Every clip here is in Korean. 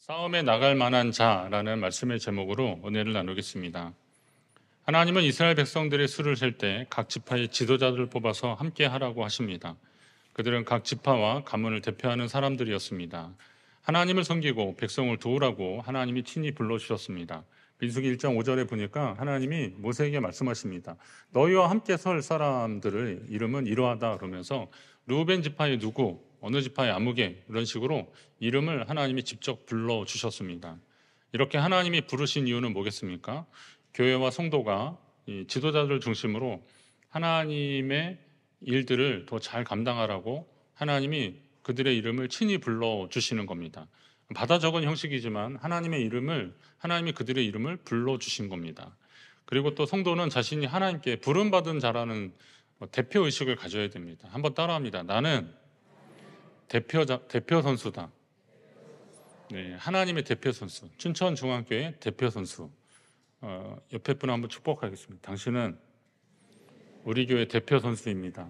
싸움에 나갈 만한 자라는 말씀의 제목으로 은혜를 나누겠습니다. 하나님은 이스라엘 백성들의 수를 셀 때 각 지파의 지도자들을 뽑아서 함께 하라고 하십니다. 그들은 각 지파와 가문을 대표하는 사람들이었습니다. 하나님을 섬기고 백성을 도우라고 하나님이 친히 불러주셨습니다. 민수기 1장 5절에 보니까 하나님이 모세에게 말씀하십니다. 너희와 함께 설 사람들의 이름은 이러하다 그러면서 르우벤 지파의 누구, 어느 지파의 아무개 이런 식으로 이름을 하나님이 직접 불러주셨습니다. 이렇게 하나님이 부르신 이유는 뭐겠습니까? 교회와 성도가 이 지도자들 중심으로 하나님의 일들을 더 잘 감당하라고 하나님이 그들의 이름을 친히 불러주시는 겁니다. 받아 적은 형식이지만 하나님이 그들의 이름을 불러주신 겁니다. 그리고 또 성도는 자신이 하나님께 부름받은 자라는 대표 의식을 가져야 됩니다. 한번 따라합니다. 나는 대표 선수다. 네, 하나님의 대표 선수, 춘천중앙교회 대표 선수. 옆에 분 한번 축복하겠습니다. 당신은 우리 교회 대표 선수입니다.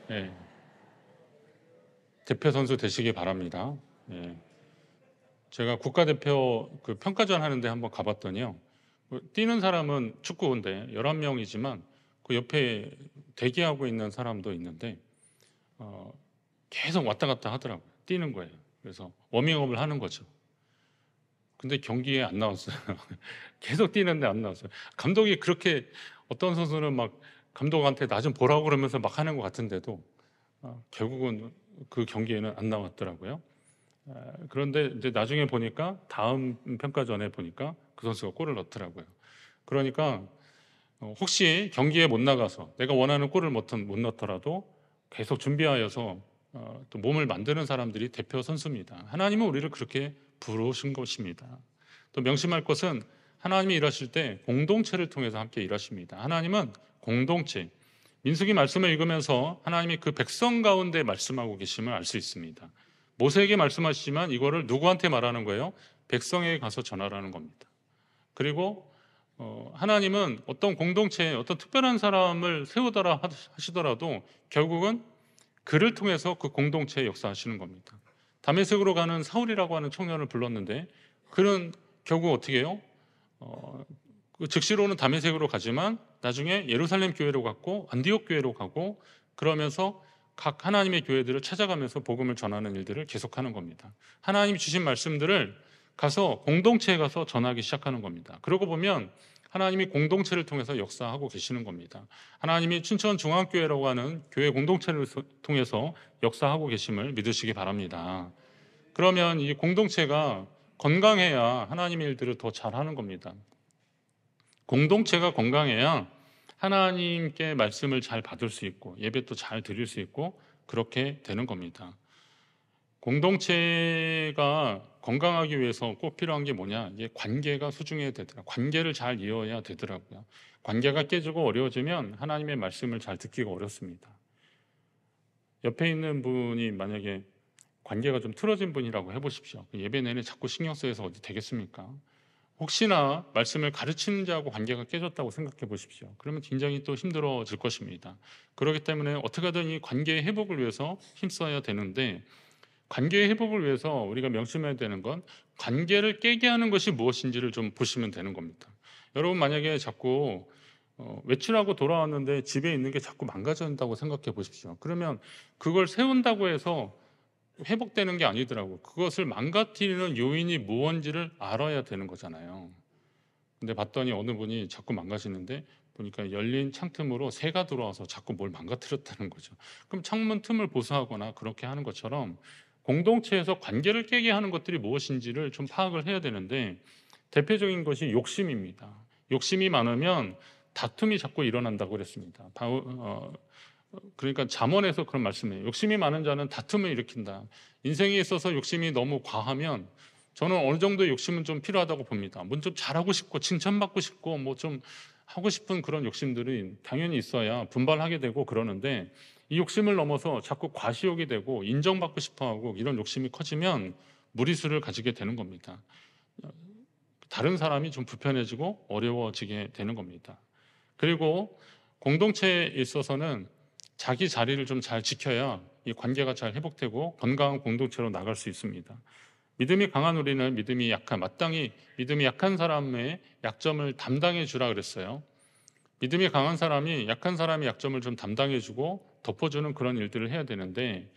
네, 대표 선수 되시기 바랍니다. 네, 제가 국가대표 그 평가전 하는데 한번 가봤더니요. 뛰는 사람은 축구인데 11명이지만 그 옆에 대기하고 있는 사람도 있는데 계속 왔다 갔다 하더라고요. 뛰는 거예요. 그래서 워밍업을 하는 거죠. 근데 경기에 안 나왔어요. 계속 뛰는데 안 나왔어요. 감독이 그렇게 어떤 선수는 막 감독한테 나 좀 보라고 그러면서 막 하는 것 같은데도 결국은 그 경기에는 안 나왔더라고요. 그런데 이제 나중에 보니까 다음 평가전에 보니까 그 선수가 골을 넣더라고요. 그러니까 혹시 경기에 못 나가서 내가 원하는 골을 못 넣더라도 계속 준비하여서 또 몸을 만드는 사람들이 대표 선수입니다. 하나님은 우리를 그렇게 부르신 것입니다. 또 명심할 것은 하나님이 일하실 때 공동체를 통해서 함께 일하십니다. 하나님은 공동체, 민수기 말씀을 읽으면서 하나님이 그 백성 가운데 말씀하고 계심을 알 수 있습니다. 모세에게 말씀하시지만 이거를 누구한테 말하는 거예요? 백성에게 가서 전하라는 겁니다. 그리고 하나님은 어떤 공동체에 어떤 특별한 사람을 세우더라 하시더라도 결국은 그를 통해서 그 공동체에 역사하시는 겁니다. 다메섹으로 가는 사울이라고 하는 청년을 불렀는데 그는 결국 어떻게 해요? 그 즉시로는 다메섹으로 가지만 나중에 예루살렘 교회로 갔고 안디옥 교회로 가고 그러면서 각 하나님의 교회들을 찾아가면서 복음을 전하는 일들을 계속하는 겁니다. 하나님이 주신 말씀들을 가서 공동체에 가서 전하기 시작하는 겁니다. 그러고 보면 하나님이 공동체를 통해서 역사하고 계시는 겁니다. 하나님이 춘천중앙교회라고 하는 교회 공동체를 통해서 역사하고 계심을 믿으시기 바랍니다. 그러면 이 공동체가 건강해야 하나님의 일들을 더 잘하는 겁니다. 공동체가 건강해야 하나님께 말씀을 잘 받을 수 있고 예배도 잘 드릴 수 있고 그렇게 되는 겁니다. 공동체가 건강하기 위해서 꼭 필요한 게 뭐냐? 이게 관계가 소중해야 되더라고요. 관계를 잘 이어야 되더라고요. 관계가 깨지고 어려워지면 하나님의 말씀을 잘 듣기가 어렵습니다. 옆에 있는 분이 만약에 관계가 좀 틀어진 분이라고 해보십시오. 예배 내내 자꾸 신경 쓰여서 어디 되겠습니까? 혹시나 말씀을 가르치는 자하고 관계가 깨졌다고 생각해 보십시오. 그러면 굉장히 또 힘들어질 것입니다. 그렇기 때문에 어떻게든 이 관계의 회복을 위해서 힘써야 되는데 관계의 회복을 위해서 우리가 명심해야 되는 건 관계를 깨게 하는 것이 무엇인지를 좀 보시면 되는 겁니다. 여러분 만약에 자꾸 외출하고 돌아왔는데 집에 있는 게 자꾸 망가진다고 생각해 보십시오. 그러면 그걸 세운다고 해서 회복되는 게 아니더라고요. 그것을 망가뜨리는 요인이 무엇인지를 알아야 되는 거잖아요. 근데 봤더니 어느 분이 자꾸 망가지는데 보니까 열린 창틈으로 새가 들어와서 자꾸 뭘 망가뜨렸다는 거죠. 그럼 창문 틈을 보수하거나 그렇게 하는 것처럼 공동체에서 관계를 깨게 하는 것들이 무엇인지를 좀 파악을 해야 되는데 대표적인 것이 욕심입니다. 욕심이 많으면 다툼이 자꾸 일어난다고 그랬습니다. 그러니까 잠언에서 그런 말씀이에요. 욕심이 많은 자는 다툼을 일으킨다. 인생에 있어서 욕심이 너무 과하면 저는 어느 정도의 욕심은 좀 필요하다고 봅니다. 뭐 좀 잘하고 싶고 칭찬받고 싶고 뭐 좀 하고 싶은 그런 욕심들이 당연히 있어야 분발하게 되고 그러는데 이 욕심을 넘어서 자꾸 과시욕이 되고 인정받고 싶어하고 이런 욕심이 커지면 무리수를 가지게 되는 겁니다. 다른 사람이 좀 불편해지고 어려워지게 되는 겁니다. 그리고 공동체에 있어서는 자기 자리를 좀 잘 지켜야 이 관계가 잘 회복되고 건강한 공동체로 나갈 수 있습니다. 믿음이 강한 우리는 마땅히 믿음이 약한 사람의 약점을 담당해 주라 그랬어요. 믿음이 강한 사람이 약한 사람의 약점을 좀 담당해 주고 덮어주는 그런 일들을 해야 되는데,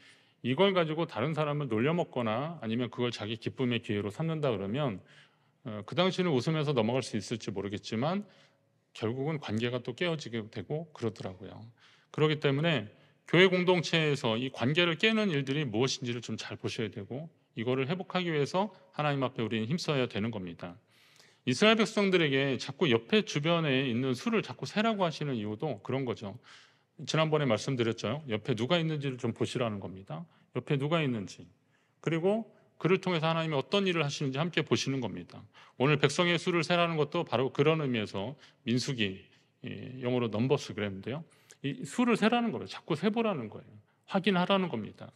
이걸 가지고 다른 사람을 놀려먹거나 아니면 그걸 자기 기쁨의 기회로 삼는다 그러면 그 당시는 웃으면서 넘어갈 수 있을지 모르겠지만 결국은 관계가 또 깨어지게 되고 그러더라고요. 그렇기 때문에 교회 공동체에서 이 관계를 깨는 일들이 무엇인지를 좀 잘 보셔야 되고, 이거를 회복하기 위해서 하나님 앞에 우리는 힘써야 되는 겁니다. 이스라엘 백성들에게 자꾸 옆에 주변에 있는 수를 자꾸 세라고 하시는 이유도 그런 거죠. 지난번에 말씀드렸죠. 옆에 누가 있는지를 좀 보시라는 겁니다. 옆에 누가 있는지. 그리고 그를 통해서 하나님이 어떤 일을 하시는지 함께 보시는 겁니다. 오늘 백성의 수를 세라는 것도 바로 그런 의미에서 민수기, 영어로 넘버스 그랬는데요. 이 수를 세라는 거예요. 자꾸 세보라는 거예요. 확인하라는 겁니다.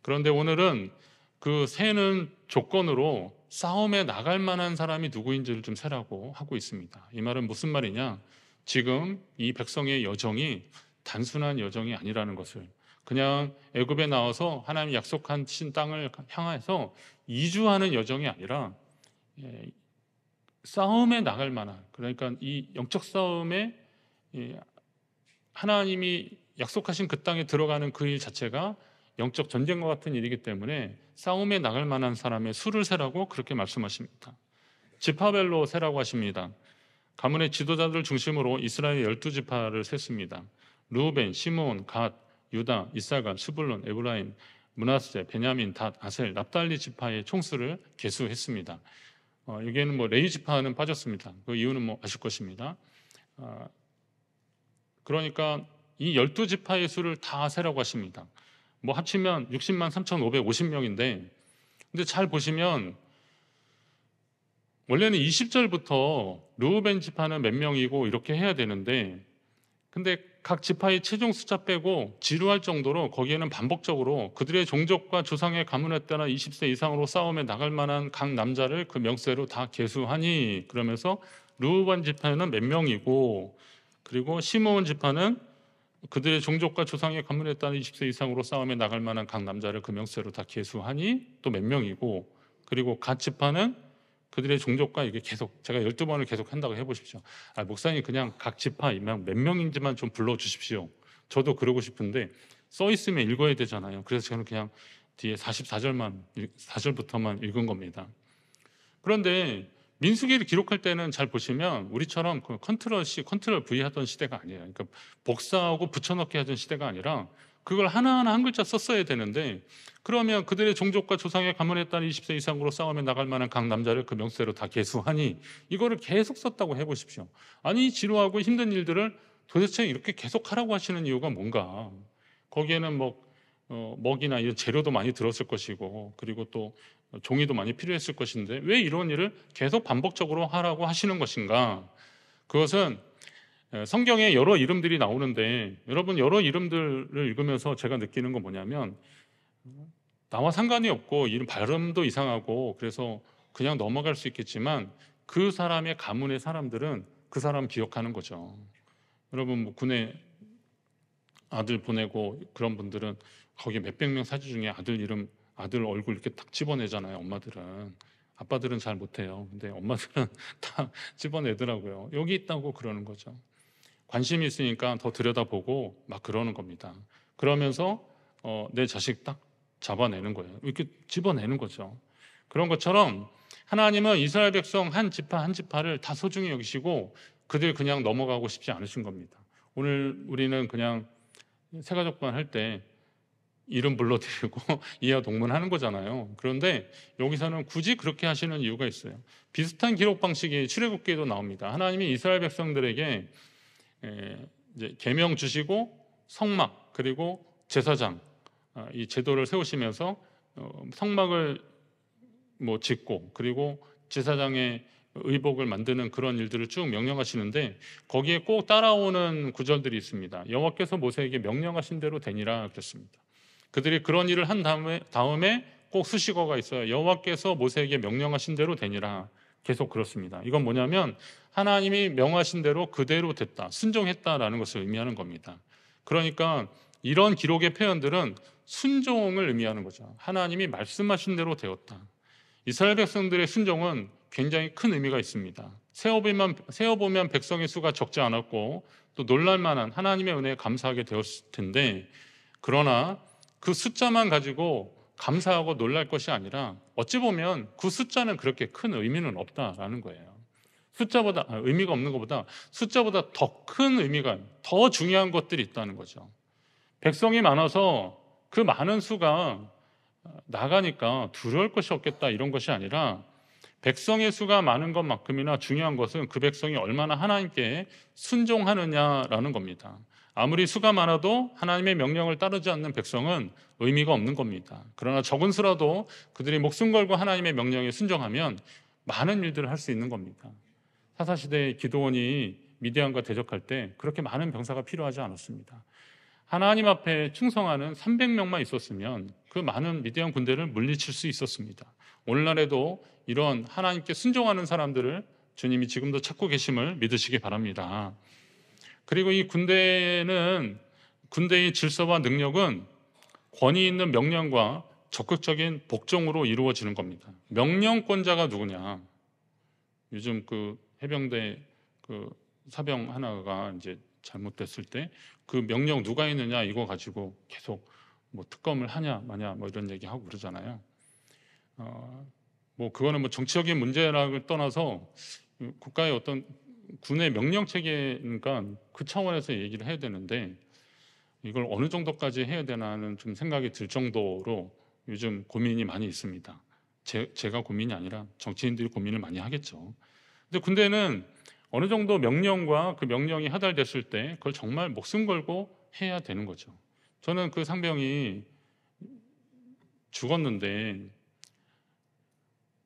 그런데 오늘은 그 세는 조건으로 싸움에 나갈 만한 사람이 누구인지를 좀 세라고 하고 있습니다. 이 말은 무슨 말이냐? 지금 이 백성의 여정이 단순한 여정이 아니라는 것을, 그냥 애굽에 나와서 하나님이 약속하신 땅을 향해서 이주하는 여정이 아니라 싸움에 나갈 만한, 그러니까 이 영적 싸움에 하나님이 약속하신 그 땅에 들어가는 그 일 자체가 영적 전쟁과 같은 일이기 때문에 싸움에 나갈 만한 사람의 수를 세라고 그렇게 말씀하십니다. 지파별로 세라고 하십니다. 가문의 지도자들 중심으로 이스라엘 12지파를 셌습니다. 루벤, 시므온, 갓, 유다, 이사갈, 스불론, 에브라임, 므낫세, 베냐민, 닷, 아셀, 납달리 지파의 총수를 계수했습니다. 여기에는 레위 지파는 빠졌습니다. 그 이유는 아실 것입니다. 그러니까 이 12지파의 수를 다 세라고 하십니다. 합치면 60만 3,550명인데, 근데 잘 보시면 원래는 20절부터 르우벤 지파는 몇 명이고 이렇게 해야 되는데, 근데 각 지파의 최종 숫자 빼고 지루할 정도로 거기에는 반복적으로 그들의 종족과 조상의 가문에 따라 20세 이상으로 싸움에 나갈 만한 각 남자를 그 명세로 다 계수하니, 그러면서 르우벤 지파는 몇 명이고, 그리고 시므온 지파는 그들의 종족과 조상의 가문에 따라 20세 이상으로 싸움에 나갈 만한 각 남자를 그 명세로 다 계수하니 또 몇 명이고, 그리고 갓 지파는 그들의 종족과 이게 계속, 제가 12번을 계속 한다고 해보십시오. 목사님 그냥 각 지파 몇 명인지만 좀 불러주십시오. 저도 그러고 싶은데 써 있으면 읽어야 되잖아요. 그래서 저는 그냥 뒤에 4절부터만 읽은 겁니다. 그런데 민수기를 기록할 때는 잘 보시면 우리처럼 그 컨트롤 V 하던 시대가 아니에요. 그러니까 복사하고 붙여넣기 하던 시대가 아니라 그걸 하나하나 한 글자 썼어야 되는데, 그러면 그들의 종족과 조상의 가문에 따른 20세 이상으로 싸움에 나갈 만한 각 남자를 그 명세로 다 계수하니, 이거를 계속 썼다고 해보십시오. 아니, 지루하고 힘든 일들을 도대체 이렇게 계속 하라고 하시는 이유가 뭔가? 거기에는 먹이나 이런 재료도 많이 들었을 것이고, 그리고 또 종이도 많이 필요했을 것인데 왜 이런 일을 계속 반복적으로 하라고 하시는 것인가? 그것은 성경에 여러 이름들이 나오는데, 여러분 여러 이름들을 읽으면서 제가 느끼는 건 뭐냐면, 나와 상관이 없고 이름 발음도 이상하고 그래서 그냥 넘어갈 수 있겠지만 그 사람의 가문의 사람들은 그 사람 기억하는 거죠. 여러분 군에 아들 보내고 그런 분들은 거기 몇백 명 사주 중에 아들 이름, 아들 얼굴 이렇게 딱 집어내잖아요. 엄마들은. 아빠들은 잘 못해요. 근데 엄마들은 다 집어내더라고요. 여기 있다고 그러는 거죠. 관심이 있으니까 더 들여다보고 막 그러는 겁니다. 그러면서 내 자식 딱 잡아내는 거예요. 이렇게 집어내는 거죠. 그런 것처럼 하나님은 이스라엘 백성 한 지파 한 지파를 다 소중히 여기시고 그들 그냥 넘어가고 싶지 않으신 겁니다. 오늘 우리는 그냥 새가족반 할 때 이름 불러드리고 이하 동문하는 거잖아요. 그런데 여기서는 굳이 그렇게 하시는 이유가 있어요. 비슷한 기록 방식이 출애굽기에도 나옵니다. 하나님이 이스라엘 백성들에게 이제 계명 주시고 성막 그리고 제사장, 이 제도를 세우시면서 성막을 짓고 그리고 제사장의 의복을 만드는 그런 일들을 쭉 명령하시는데, 거기에 꼭 따라오는 구절들이 있습니다. 여호와께서 모세에게 명령하신 대로 되니라 그랬습니다. 그들이 그런 일을 한 다음에 꼭 수식어가 있어요. 여호와께서 모세에게 명령하신 대로 되니라. 계속 그렇습니다. 이건 뭐냐면 하나님이 명하신 대로 그대로 됐다, 순종했다라는 것을 의미하는 겁니다. 그러니까 이런 기록의 표현들은 순종을 의미하는 거죠. 하나님이 말씀하신 대로 되었다. 이스라엘 백성들의 순종은 굉장히 큰 의미가 있습니다. 세어보면 백성의 수가 적지 않았고 또 놀랄만한 하나님의 은혜에 감사하게 되었을 텐데, 그러나 그 숫자만 가지고 감사하고 놀랄 것이 아니라 어찌 보면 그 숫자는 그렇게 큰 의미는 없다라는 거예요. 의미가 없는 것보다 숫자보다 더 큰 의미가, 더 중요한 것들이 있다는 거죠. 백성이 많아서 그 많은 수가 나가니까 두려울 것이 없겠다 이런 것이 아니라, 백성의 수가 많은 것만큼이나 중요한 것은 그 백성이 얼마나 하나님께 순종하느냐라는 겁니다. 아무리 수가 많아도 하나님의 명령을 따르지 않는 백성은 의미가 없는 겁니다. 그러나 적은 수라도 그들이 목숨 걸고 하나님의 명령에 순종하면 많은 일들을 할 수 있는 겁니다. 사사시대의 기드온이 미디안과 대적할 때 그렇게 많은 병사가 필요하지 않았습니다. 하나님 앞에 충성하는 300명만 있었으면 그 많은 미디안 군대를 물리칠 수 있었습니다. 오늘날에도 이런 하나님께 순종하는 사람들을 주님이 지금도 찾고 계심을 믿으시기 바랍니다. 그리고 이 군대의 질서와 능력은 권위 있는 명령과 적극적인 복종으로 이루어지는 겁니다. 명령권자가 누구냐? 요즘 그 해병대 그 사병 하나가 이제 잘못됐을 때 그 명령 누가 있느냐 이거 가지고 계속 뭐 특검을 하냐 마냐 뭐 이런 얘기하고 그러잖아요. 뭐 그거는 뭐 정치적인 문제라고 떠나서 국가의 어떤 군의 명령 체계니까 그 차원에서 얘기를 해야 되는데, 이걸 어느 정도까지 해야 되나는 좀 생각이 들 정도로 요즘 고민이 많이 있습니다. 제가 고민이 아니라 정치인들이 고민을 많이 하겠죠. 근데 군대는 어느 정도 명령과 그 명령이 하달됐을 때 그걸 정말 목숨 걸고 해야 되는 거죠. 저는 그 상병이 죽었는데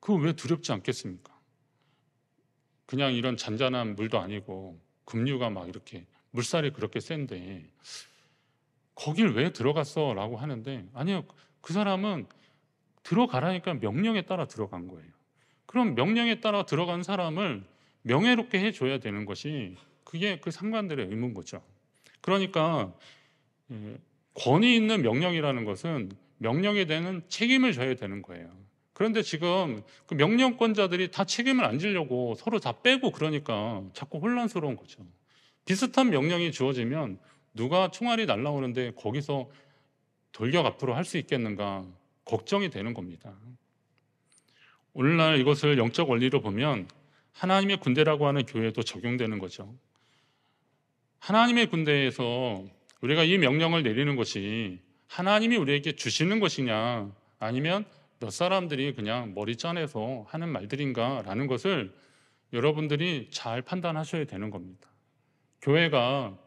그거 왜 두렵지 않겠습니까? 그냥 이런 잔잔한 물도 아니고 급류가 막 이렇게 물살이 그렇게 센데 거길 왜 들어갔어? 라고 하는데, 아니요, 그 사람은 들어가라니까 명령에 따라 들어간 거예요. 그럼 명령에 따라 들어간 사람을 명예롭게 해줘야 되는 것이 그게 그 상관들의 의무인 거죠. 그러니까 권위 있는 명령이라는 것은 명령에 대한 책임을 져야 되는 거예요. 그런데 지금 그 명령권자들이 다 책임을 안 지려고 서로 다 빼고 그러니까 자꾸 혼란스러운 거죠. 비슷한 명령이 주어지면 누가 총알이 날라오는데 거기서 돌격 앞으로 할 수 있겠는가 걱정이 되는 겁니다. 오늘날 이것을 영적 원리로 보면 하나님의 군대라고 하는 교회도 적용되는 거죠. 하나님의 군대에서 우리가 이 명령을 내리는 것이 하나님이 우리에게 주시는 것이냐, 아니면 몇 사람들이 그냥 머리 짜내서 하는 말들인가라는 것을 여러분들이 잘 판단하셔야 되는 겁니다. 교회가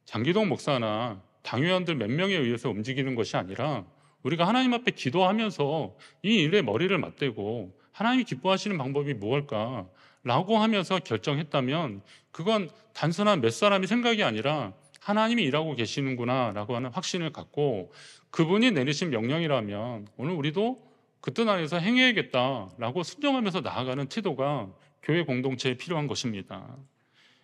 장기동 목사나 당회원들 몇 명에 의해서 움직이는 것이 아니라 우리가 하나님 앞에 기도하면서 이 일에 머리를 맞대고 하나님이 기뻐하시는 방법이 무엇일까? 라고 하면서 결정했다면 그건 단순한 몇 사람의 생각이 아니라 하나님이 일하고 계시는구나 라고 하는 확신을 갖고 그분이 내리신 명령이라면 오늘 우리도 그 뜻 안에서 행해야겠다라고 순종하면서 나아가는 태도가 교회 공동체에 필요한 것입니다.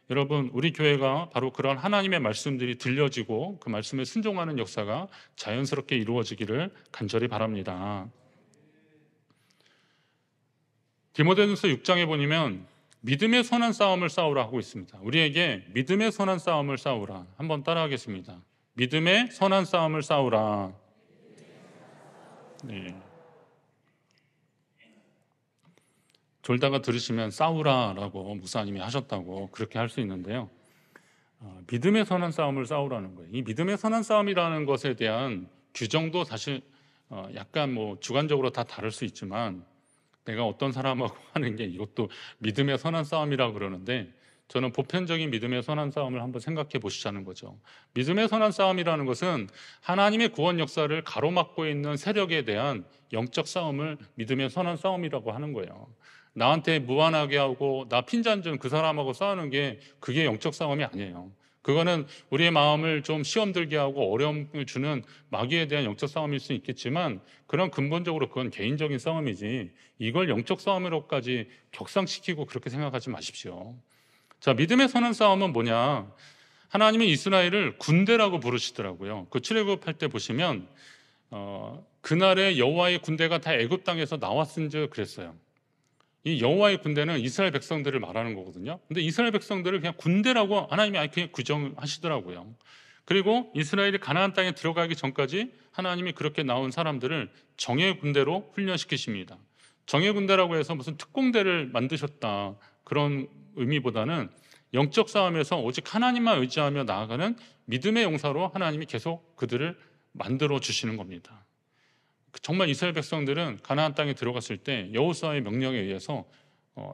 여러분, 우리 교회가 바로 그런 하나님의 말씀들이 들려지고 그 말씀에 순종하는 역사가 자연스럽게 이루어지기를 간절히 바랍니다. 디모데전서 6장에 보면 믿음의 선한 싸움을 싸우라 하고 있습니다. 우리에게 믿음의 선한 싸움을 싸우라. 한번 따라하겠습니다. 믿음의 선한 싸움을 싸우라. 네. 졸다가 들으시면 싸우라라고 목사님이 하셨다고 그렇게 할 수 있는데요. 믿음의 선한 싸움을 싸우라는 거예요. 이 믿음의 선한 싸움이라는 것에 대한 규정도 사실 약간 뭐 주관적으로 다 다를 수 있지만, 내가 어떤 사람하고 하는 게 이것도 믿음의 선한 싸움이라고 그러는데, 저는 보편적인 믿음의 선한 싸움을 한번 생각해 보시자는 거죠. 믿음의 선한 싸움이라는 것은 하나님의 구원 역사를 가로막고 있는 세력에 대한 영적 싸움을 믿음의 선한 싸움이라고 하는 거예요. 나한테 무한하게 하고 나 핀잔 준 그 사람하고 싸우는 게 그게 영적 싸움이 아니에요. 그거는 우리의 마음을 좀 시험 들게 하고 어려움을 주는 마귀에 대한 영적 싸움일 수 있겠지만, 그런 근본적으로 그건 개인적인 싸움이지 이걸 영적 싸움으로까지 격상시키고 그렇게 생각하지 마십시오. 자, 믿음의 선한 싸움은 뭐냐? 하나님이 이스라엘을 군대라고 부르시더라고요. 그 출애굽할 때 보시면 그날에 여호와의 군대가 다 애굽 땅에서 나왔은지 그랬어요. 이 여호와의 군대는 이스라엘 백성들을 말하는 거거든요. 근데 이스라엘 백성들을 그냥 군대라고 하나님이 아예 그냥 규정하시더라고요. 그리고 이스라엘이 가나안 땅에 들어가기 전까지 하나님이 그렇게 나온 사람들을 정예 군대로 훈련시키십니다. 정예 군대라고 해서 무슨 특공대를 만드셨다 그런 의미보다는 영적 싸움에서 오직 하나님만 의지하며 나아가는 믿음의 용사로 하나님이 계속 그들을 만들어 주시는 겁니다. 정말 이스라엘 백성들은 가나안 땅에 들어갔을 때 여호수아의 명령에 의해서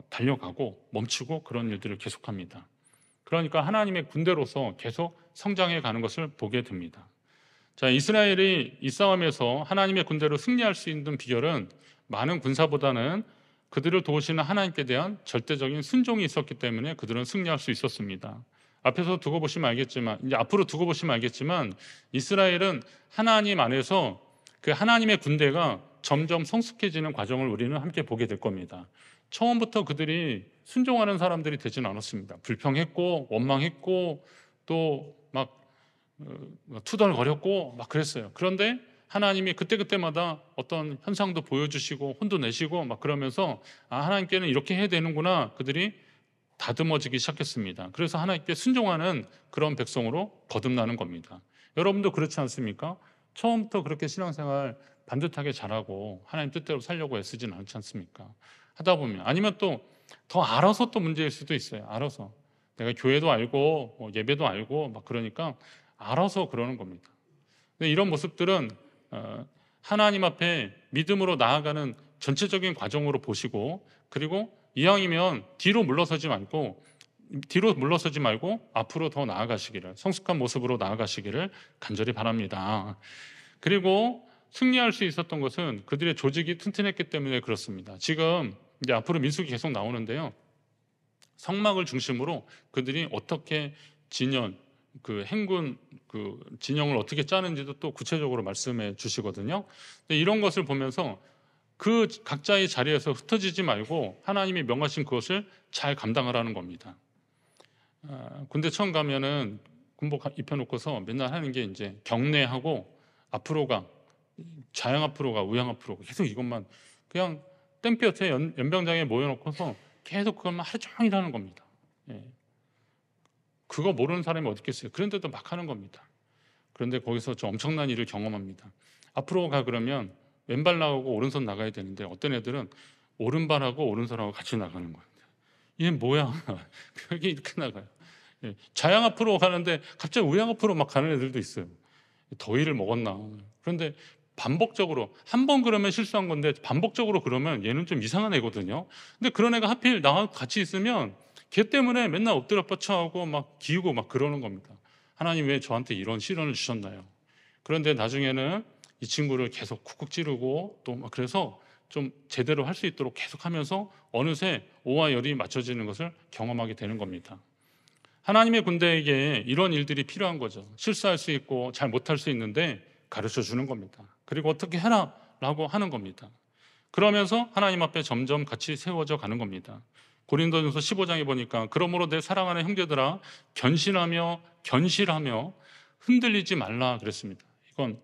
달려가고 멈추고 그런 일들을 계속합니다. 그러니까 하나님의 군대로서 계속 성장해 가는 것을 보게 됩니다. 자, 이스라엘이 이 싸움에서 하나님의 군대로 승리할 수 있는 비결은 많은 군사보다는 그들을 도우시는 하나님께 대한 절대적인 순종이 있었기 때문에 그들은 승리할 수 있었습니다. 앞에서 두고 보시면 알겠지만, 이제 앞으로 두고 보시면 알겠지만, 이스라엘은 하나님 안에서 그 하나님의 군대가 점점 성숙해지는 과정을 우리는 함께 보게 될 겁니다. 처음부터 그들이 순종하는 사람들이 되지는 않았습니다. 불평했고 원망했고 또 막 투덜거렸고 막 그랬어요. 그런데 하나님이 그때그때마다 어떤 현상도 보여주시고 혼도 내시고 막 그러면서 하나님께는 이렇게 해야 되는구나 그들이 다듬어지기 시작했습니다. 그래서 하나님께 순종하는 그런 백성으로 거듭나는 겁니다. 여러분도 그렇지 않습니까? 처음부터 그렇게 신앙생활 반듯하게 잘하고 하나님 뜻대로 살려고 애쓰진 않지 않습니까? 하다 보면 아니면 또 더 알아서 또 문제일 수도 있어요. 알아서 내가 교회도 알고 예배도 알고 막 그러니까 알아서 그러는 겁니다. 근데 이런 모습들은 하나님 앞에 믿음으로 나아가는 전체적인 과정으로 보시고 그리고 이왕이면 뒤로 물러서지 말고 앞으로 더 나아가시기를 성숙한 모습으로 나아가시기를 간절히 바랍니다. 그리고 승리할 수 있었던 것은 그들의 조직이 튼튼했기 때문에 그렇습니다. 지금 이제 앞으로 민수기 계속 나오는데요. 성막을 중심으로 그들이 어떻게 행군 진영을 어떻게 짜는지도 또 구체적으로 말씀해 주시거든요. 근데 이런 것을 보면서 그 각자의 자리에서 흩어지지 말고 하나님이 명하신 그것을 잘 감당하라는 겁니다. 군대 처음 가면은 군복 입혀놓고서 맨날 하는 게 이제 경례하고 앞으로 가, 좌양 앞으로 가, 우양 앞으로 가 계속 이것만 그냥 땡볕에 연병장에 모여놓고서 계속 그것만 하루 종일 하는 겁니다. 예. 그거 모르는 사람이 어디 있겠어요? 그런데도 막 하는 겁니다. 그런데 거기서 좀 엄청난 일을 경험합니다. 앞으로 가 그러면 왼발 나가고 오른손 나가야 되는데 어떤 애들은 오른발하고 오른손하고 같이 나가는 거예요. 이게 뭐야? 이게 이렇게 나가요. 예. 좌양 앞으로 가는데 갑자기 우양 앞으로 막 가는 애들도 있어요. 더위를 먹었나? 그런데 반복적으로 한 번 그러면 실수한 건데 반복적으로 그러면 얘는 좀 이상한 애거든요. 근데 그런 애가 하필 나와 같이 있으면 걔 때문에 맨날 엎드려 뻗쳐하고 막 기우고 막 그러는 겁니다. 하나님 왜 저한테 이런 시련을 주셨나요? 그런데 나중에는 이 친구를 계속 쿡쿡 찌르고 또 막 그래서 좀 제대로 할 수 있도록 계속 하면서 어느새 오와 열이 맞춰지는 것을 경험하게 되는 겁니다. 하나님의 군대에게 이런 일들이 필요한 거죠. 실수할 수 있고 잘 못할 수 있는데 가르쳐 주는 겁니다. 그리고 어떻게 해라 라고 하는 겁니다. 그러면서 하나님 앞에 점점 같이 세워져 가는 겁니다. 고린도전서 15장에 보니까 그러므로 내 사랑하는 형제들아 견실하며 흔들리지 말라 그랬습니다. 이건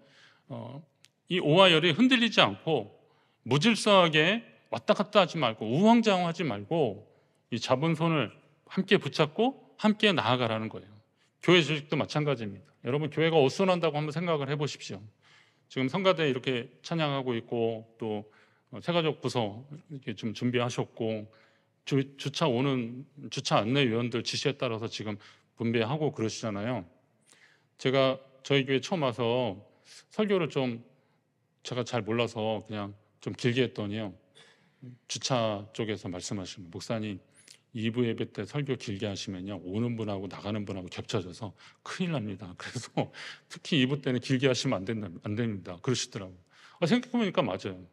이 오와 열이 흔들리지 않고 무질서하게 왔다 갔다 하지 말고 우왕좌왕하지 말고 이 잡은 손을 함께 붙잡고 함께 나아가라는 거예요. 교회 조직도 마찬가지입니다. 여러분 교회가 어수선한다고 한번 생각을 해보십시오. 지금 성가대 이렇게 찬양하고 있고 또 세가족 부서 이렇게 좀 준비하셨고 주차 안내위원들 지시에 따라서 지금 분배하고 그러시잖아요. 제가 저희 교회 처음 와서 설교를 제가 잘 몰라서 그냥 좀 길게 했더니요. 주차 쪽에서 말씀하시는 목사님 2부 예배 때 설교 길게 하시면요 오는 분하고 나가는 분하고 겹쳐져서 큰일 납니다. 그래서 특히 2부 때는 길게 하시면 안 됩니다. 그러시더라고요. 생각해보니까 맞아요.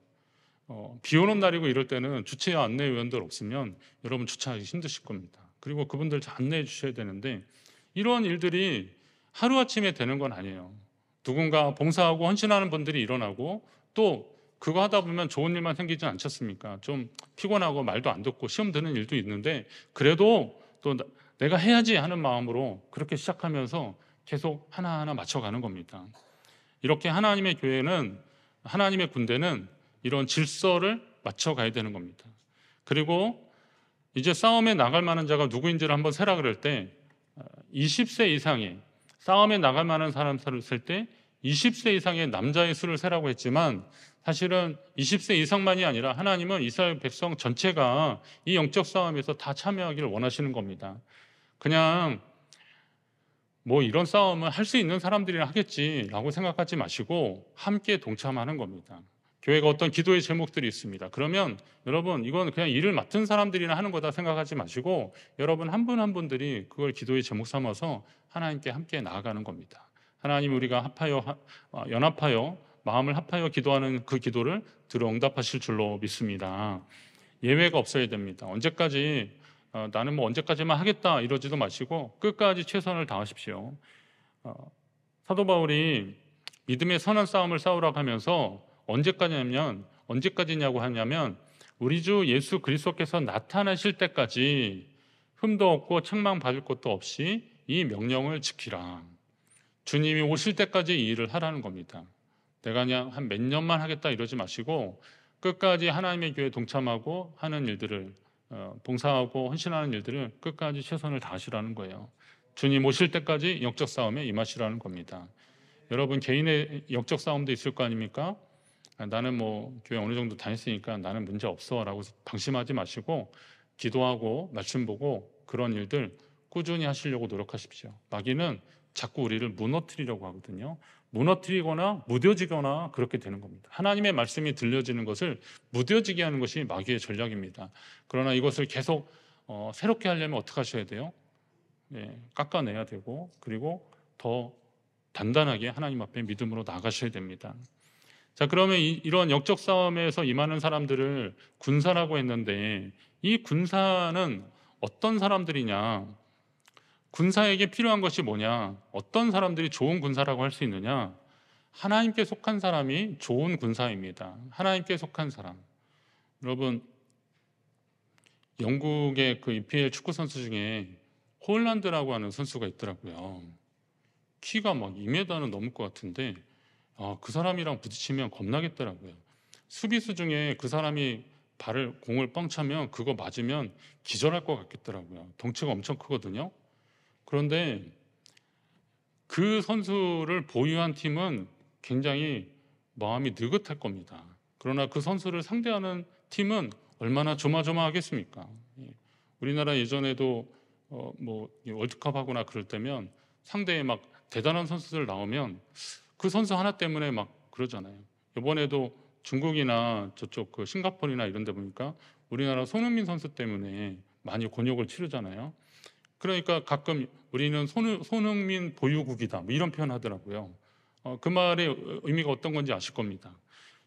비 오는 날이고 이럴 때는 주차 안내위원들 없으면 여러분 주차하기 힘드실 겁니다. 그리고 그분들 잘 안내해 주셔야 되는데 이런 일들이 하루아침에 되는 건 아니에요. 누군가 봉사하고 헌신하는 분들이 일어나고 또 그거 하다 보면 좋은 일만 생기지 않겠습니까? 좀 피곤하고 말도 안 듣고 시험 드는 일도 있는데 그래도 또 내가 해야지 하는 마음으로 그렇게 시작하면서 계속 하나하나 맞춰가는 겁니다. 이렇게 하나님의 교회는 하나님의 군대는 이런 질서를 맞춰가야 되는 겁니다. 그리고 이제 싸움에 나갈 만한 자가 누구인지를 한번 세라 그럴 때 20세 이상의 싸움에 나갈 만한 사람을 쓸 때 20세 이상의 남자의 수를 세라고 했지만 사실은 20세 이상만이 아니라 하나님은 이스라엘 백성 전체가 이 영적 싸움에서 다 참여하기를 원하시는 겁니다. 그냥 뭐 이런 싸움을 할 수 있는 사람들이나 하겠지라고 생각하지 마시고 함께 동참하는 겁니다. 교회가 어떤 기도의 제목들이 있습니다. 그러면 여러분 이건 그냥 일을 맡은 사람들이나 하는 거다 생각하지 마시고 여러분 한 분 한 분들이 그걸 기도의 제목 삼아서 하나님께 함께 나아가는 겁니다. 하나님 우리가 연합하여 마음을 합하여 기도하는 그 기도를 들어 응답하실 줄로 믿습니다. 예외가 없어야 됩니다. 언제까지 나는 뭐 언제까지만 하겠다 이러지도 마시고 끝까지 최선을 다하십시오. 사도 바울이 믿음의 선한 싸움을 싸우라고 하면서 언제까지냐고 하냐면 우리 주 예수 그리스도께서 나타나실 때까지 흠도 없고 책망받을 것도 없이 이 명령을 지키라. 주님이 오실 때까지 이 일을 하라는 겁니다. 내가 그냥 한 몇 년만 하겠다 이러지 마시고 끝까지 하나님의 교회에 동참하고 하는 일들을 봉사하고 헌신하는 일들을 끝까지 최선을 다하시라는 거예요. 주님 오실 때까지 영적 싸움에 임하시라는 겁니다. 여러분 개인의 영적 싸움도 있을 거 아닙니까? 나는 뭐 교회 어느 정도 다녔으니까 나는 문제 없어 라고 방심하지 마시고 기도하고 말씀 보고 그런 일들 꾸준히 하시려고 노력하십시오. 마귀는 자꾸 우리를 무너뜨리려고 하거든요. 무너뜨리거나 무뎌지거나 그렇게 되는 겁니다. 하나님의 말씀이 들려지는 것을 무뎌지게 하는 것이 마귀의 전략입니다. 그러나 이것을 계속 새롭게 하려면 어떻게 하셔야 돼요? 깎아내야 되고 그리고 더 단단하게 하나님 앞에 믿음으로 나가셔야 됩니다. 자, 그러면 이런 영적 싸움에서 임하는 사람들을 군사라고 했는데 이 군사는 어떤 사람들이냐? 군사에게 필요한 것이 뭐냐? 어떤 사람들이 좋은 군사라고 할 수 있느냐? 하나님께 속한 사람이 좋은 군사입니다. 하나님께 속한 사람. 여러분, 영국의 그 EPL 축구 선수 중에 홀란드라고 하는 선수가 있더라고요. 키가 막 2m는 넘을 것 같은데 그 사람이랑 부딪히면 겁나겠더라고요. 수비수 중에 그 사람이 공을 뻥 차면 그거 맞으면 기절할 것 같겠더라고요. 덩치가 엄청 크거든요. 그런데 그 선수를 보유한 팀은 굉장히 마음이 느긋할 겁니다. 그러나 그 선수를 상대하는 팀은 얼마나 조마조마하겠습니까? 우리나라 예전에도 뭐 월드컵 하거나 그럴 때면 상대에 막 대단한 선수들 나오면 그 선수 하나 때문에 막 그러잖아요. 이번에도 중국이나 저쪽 그 싱가포르나 이런 데 보니까 우리나라 손흥민 선수 때문에 많이 곤욕을 치르잖아요. 그러니까 가끔 우리는 손흥민 보유국이다 뭐 이런 표현 하더라고요. 그 말의 의미가 어떤 건지 아실 겁니다.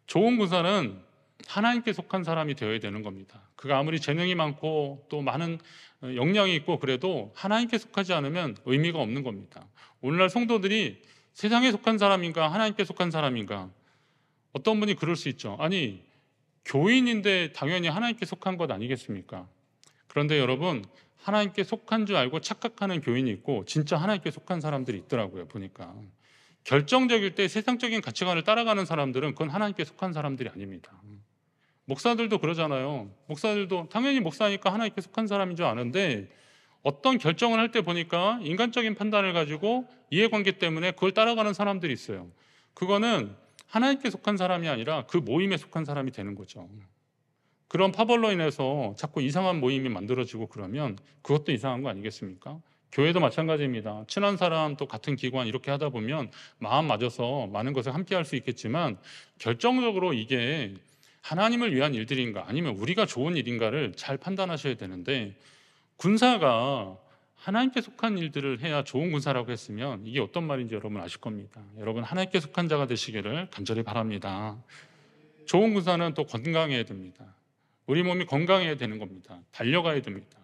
좋은 군사는 하나님께 속한 사람이 되어야 되는 겁니다. 그가 아무리 재능이 많고 또 많은 역량이 있고 그래도 하나님께 속하지 않으면 의미가 없는 겁니다. 오늘날 성도들이 세상에 속한 사람인가 하나님께 속한 사람인가? 어떤 분이 그럴 수 있죠. 아니 교인인데 당연히 하나님께 속한 것 아니겠습니까? 그런데 여러분 하나님께 속한 줄 알고 착각하는 교인이 있고 진짜 하나님께 속한 사람들이 있더라고요. 보니까 결정적일 때 세상적인 가치관을 따라가는 사람들은 그건 하나님께 속한 사람들이 아닙니다. 목사들도 그러잖아요. 목사들도 당연히 목사니까 하나님께 속한 사람인 줄 아는데 어떤 결정을 할 때 보니까 인간적인 판단을 가지고 이해관계 때문에 그걸 따라가는 사람들이 있어요. 그거는 하나님께 속한 사람이 아니라 그 모임에 속한 사람이 되는 거죠. 그런 파벌로 인해서 자꾸 이상한 모임이 만들어지고 그러면 그것도 이상한 거 아니겠습니까? 교회도 마찬가지입니다. 친한 사람 또 같은 기관 이렇게 하다 보면 마음 맞아서 많은 것을 함께 할 수 있겠지만 결정적으로 이게 하나님을 위한 일들인가 아니면 우리가 좋은 일인가를 잘 판단하셔야 되는데 군사가 하나님께 속한 일들을 해야 좋은 군사라고 했으면 이게 어떤 말인지 여러분 아실 겁니다. 여러분 하나님께 속한 자가 되시기를 간절히 바랍니다. 좋은 군사는 또 건강해야 됩니다. 우리 몸이 건강해야 되는 겁니다. 달려가야 됩니다.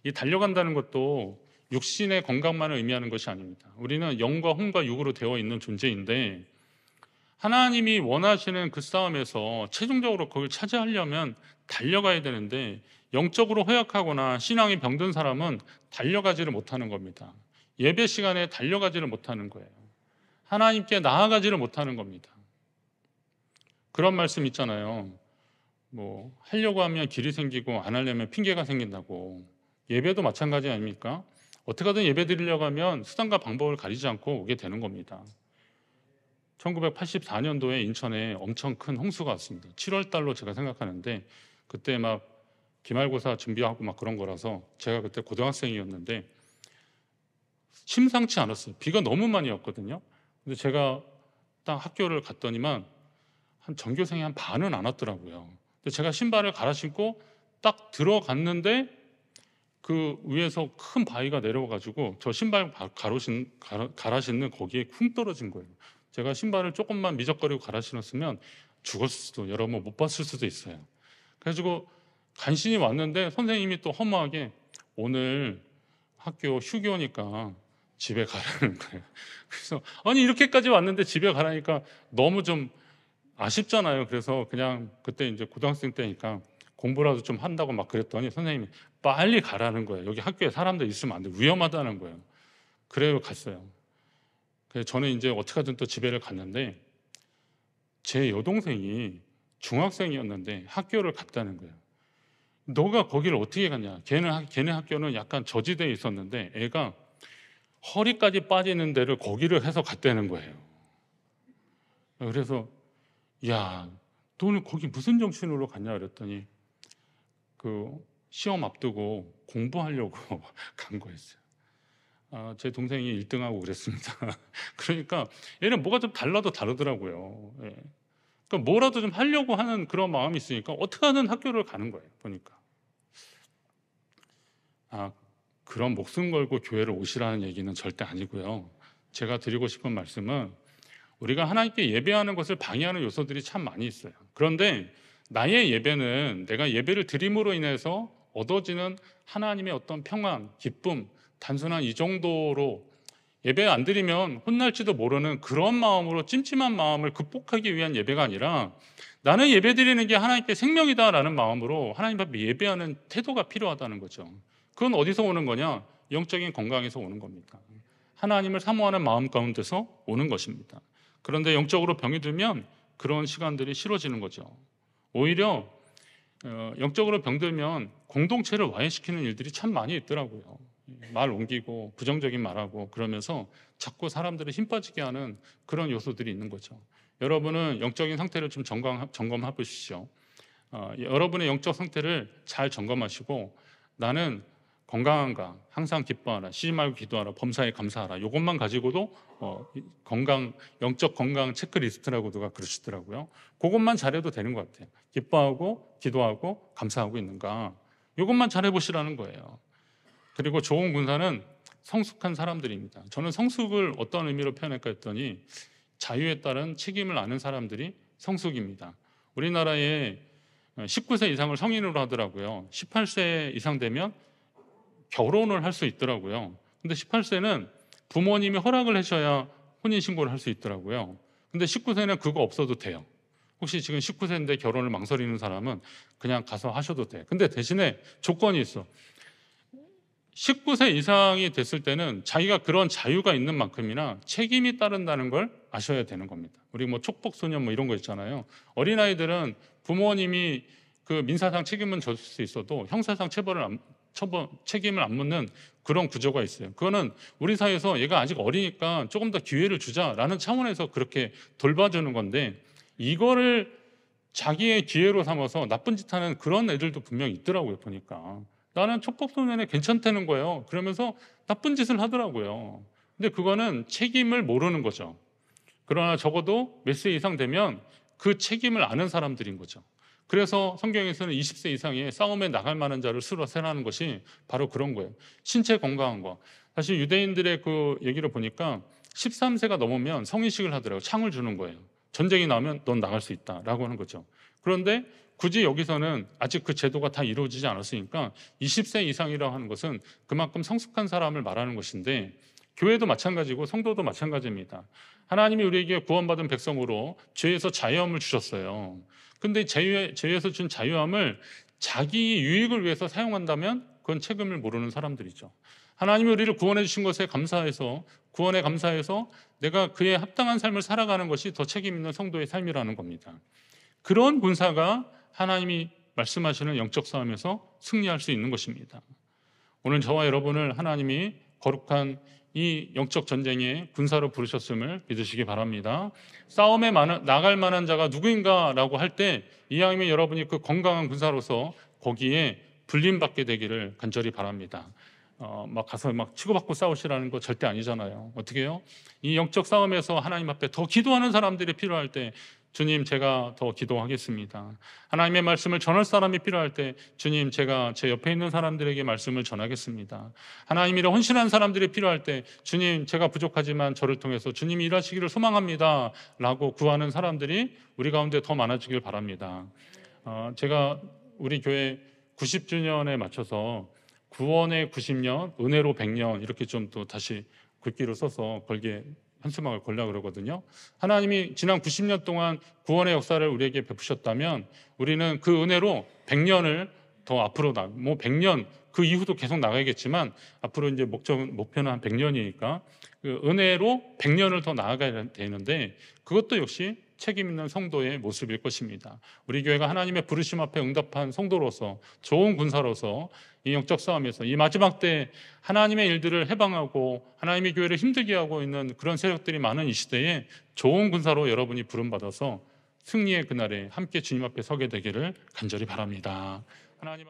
이 달려간다는 것도 육신의 건강만을 의미하는 것이 아닙니다. 우리는 영과 혼과 육으로 되어 있는 존재인데 하나님이 원하시는 그 싸움에서 최종적으로 그걸 차지하려면 달려가야 되는데 영적으로 허약하거나 신앙이 병든 사람은 달려가지를 못하는 겁니다. 예배 시간에 달려가지를 못하는 거예요. 하나님께 나아가지를 못하는 겁니다. 그런 말씀 있잖아요. 뭐 하려고 하면 길이 생기고 안 하려면 핑계가 생긴다고. 예배도 마찬가지 아닙니까? 어떻게 하든 예배 드리려고 하면 수단과 방법을 가리지 않고 오게 되는 겁니다. 1984년도에 인천에 엄청 큰 홍수가 왔습니다. 7월 달로 제가 생각하는데 그때 막 기말고사 준비하고 막 그런 거라서 제가 그때 고등학생이었는데 심상치 않았어요. 비가 너무 많이 왔거든요. 근데 제가 딱 학교를 갔더니만 한 전교생이 한 반은 안 왔더라고요. 근데 제가 신발을 갈아 신고 딱 들어갔는데 그 위에서 큰 바위가 내려와가지고 저 신발 갈아 신는 거기에 쿵 떨어진 거예요. 제가 신발을 조금만 미적거리고 갈아 신었으면 죽었을 수도, 여러분 못 봤을 수도 있어요. 그래가지고 간신히 왔는데 선생님이 또 허무하게 오늘 학교 휴교니까 집에 가라는 거예요. 그래서 아니 이렇게까지 왔는데 집에 가라니까 너무 좀 아쉽잖아요. 그래서 그냥 그때 이제 고등학생 때니까 공부라도 좀 한다고 막 그랬더니 선생님이 빨리 가라는 거예요. 여기 학교에 사람들 있으면 안 돼. 위험하다는 거예요. 그래요 갔어요. 그래서 저는 이제 어떻게 하든 또 집에를 갔는데 제 여동생이 중학생이었는데 학교를 갔다는 거예요. 너가 거기를 어떻게 갔냐? 걔네 학교는 약간 저지대에 있었는데 애가 허리까지 빠지는 데를 거기를 해서 갔다는 거예요. 그래서 야, 너는 거기 무슨 정신으로 갔냐 그랬더니 그 시험 앞두고 공부하려고 간 거였어요. 제 동생이 1등하고 그랬습니다. 그러니까 얘는 뭐가 좀 달라도 다르더라고요. 예. 그러니까 뭐라도 좀 하려고 하는 그런 마음이 있으니까 어떻게 하든 학교를 가는 거예요. 보니까. 그런 목숨 걸고 교회를 오시라는 얘기는 절대 아니고요. 제가 드리고 싶은 말씀은 우리가 하나님께 예배하는 것을 방해하는 요소들이 참 많이 있어요. 그런데 나의 예배는 내가 예배를 드림으로 인해서 얻어지는 하나님의 어떤 평안, 기쁨, 단순한 이 정도로 예배 안 드리면 혼날지도 모르는 그런 마음으로 찜찜한 마음을 극복하기 위한 예배가 아니라 나는 예배 드리는 게 하나님께 생명이다라는 마음으로 하나님 앞에 예배하는 태도가 필요하다는 거죠. 그건 어디서 오는 거냐? 영적인 건강에서 오는 겁니다. 하나님을 사모하는 마음 가운데서 오는 것입니다. 그런데 영적으로 병이 들면 그런 시간들이 싫어지는 거죠. 오히려 영적으로 병들면 공동체를 와해시키는 일들이 참 많이 있더라고요. 말 옮기고 부정적인 말하고 그러면서 자꾸 사람들을 힘 빠지게 하는 그런 요소들이 있는 거죠. 여러분은 영적인 상태를 좀 점검해 보십시오. 여러분의 영적 상태를 잘 점검하시고 나는 건강한가, 항상 기뻐하라, 쉬지 말고 기도하라, 범사에 감사하라. 이것만 가지고도 영적 건강 체크리스트라고 누가 그러시더라고요. 그것만 잘해도 되는 것 같아요. 기뻐하고 기도하고 감사하고 있는가, 이것만 잘해보시라는 거예요. 그리고 좋은 군사는 성숙한 사람들입니다. 저는 성숙을 어떤 의미로 표현할까 했더니 자유에 따른 책임을 아는 사람들이 성숙입니다. 우리나라에 19세 이상을 성인으로 하더라고요. 18세 이상 되면 결혼을 할 수 있더라고요. 근데 18세는 부모님이 허락을 하셔야 혼인신고를 할 수 있더라고요. 근데 19세는 그거 없어도 돼요. 혹시 지금 19세인데 결혼을 망설이는 사람은 그냥 가서 하셔도 돼. 근데 대신에 조건이 있어. 19세 이상이 됐을 때는 자기가 그런 자유가 있는 만큼이나 책임이 따른다는 걸 아셔야 되는 겁니다. 우리 뭐 촉법소년 뭐 이런 거 있잖아요. 어린아이들은 부모님이 그 민사상 책임은 졌을 수 있어도 형사상 책임을 안 묻는 그런 구조가 있어요. 그거는 우리 사회에서 얘가 아직 어리니까 조금 더 기회를 주자라는 차원에서 그렇게 돌봐주는 건데, 이거를 자기의 기회로 삼아서 나쁜 짓 하는 그런 애들도 분명히 있더라고요. 보니까 나는 촉법소년에 괜찮다는 거예요. 그러면서 나쁜 짓을 하더라고요. 근데 그거는 책임을 모르는 거죠. 그러나 적어도 몇 세 이상 되면 그 책임을 아는 사람들인 거죠. 그래서 성경에서는 20세 이상의 싸움에 나갈 만한 자를 수로 세라는 것이 바로 그런 거예요. 신체 건강한 거. 사실 유대인들의 그 얘기를 보니까 13세가 넘으면 성인식을 하더라고요. 창을 주는 거예요. 전쟁이 나면 넌 나갈 수 있다라고 하는 거죠. 그런데 굳이 여기서는 아직 그 제도가 다 이루어지지 않았으니까 20세 이상이라고 하는 것은 그만큼 성숙한 사람을 말하는 것인데, 교회도 마찬가지고 성도도 마찬가지입니다. 하나님이 우리에게 구원받은 백성으로 죄에서 자유함을 주셨어요. 근데 죄에서 준 자유함을 자기 유익을 위해서 사용한다면 그건 책임을 모르는 사람들이죠. 하나님이 우리를 구원해 주신 것에 감사해서, 구원에 감사해서 내가 그에 합당한 삶을 살아가는 것이 더 책임 있는 성도의 삶이라는 겁니다. 그런 군사가 하나님이 말씀하시는 영적 싸움에서 승리할 수 있는 것입니다. 오늘 저와 여러분을 하나님이 거룩한 이 영적 전쟁의 군사로 부르셨음을 믿으시기 바랍니다. 싸움에 나갈 만한 자가 누구인가라고 할 때 이왕이면 여러분이 그 건강한 군사로서 거기에 불림받게 되기를 간절히 바랍니다. 막 가서 막 치고받고 싸우시라는 거 절대 아니잖아요. 어떻게 해요? 이 영적 싸움에서 하나님 앞에 더 기도하는 사람들이 필요할 때 주님, 제가 더 기도하겠습니다. 하나님의 말씀을 전할 사람이 필요할 때 주님, 제가 제 옆에 있는 사람들에게 말씀을 전하겠습니다. 하나님이라 헌신한 사람들이 필요할 때 주님, 제가 부족하지만 저를 통해서 주님이 일하시기를 소망합니다 라고 구하는 사람들이 우리 가운데 더 많아지길 바랍니다. 제가 우리 교회 90주년에 맞춰서 구원의 90년, 은혜로 100년 이렇게 좀 또 다시 글귀를 써서 걸게 현수막을 걸려고 그러거든요. 하나님이 지난 90년 동안 구원의 역사를 우리에게 베푸셨다면 우리는 그 은혜로 100년을 더 앞으로 100년 그 이후도 계속 나가야겠지만 앞으로 이제 목표는 한 100년이니까 그 은혜로 100년을 더 나아가야 되는데 그것도 역시 책임 있는 성도의 모습일 것입니다. 우리 교회가 하나님의 부르심 앞에 응답한 성도로서 좋은 군사로서 이 영적 싸움에서 이 마지막 때 하나님의 일들을 해방하고 하나님의 교회를 힘들게 하고 있는 그런 세력들이 많은 이 시대에 좋은 군사로 여러분이 부름받아서 승리의 그날에 함께 주님 앞에 서게 되기를 간절히 바랍니다. 하나님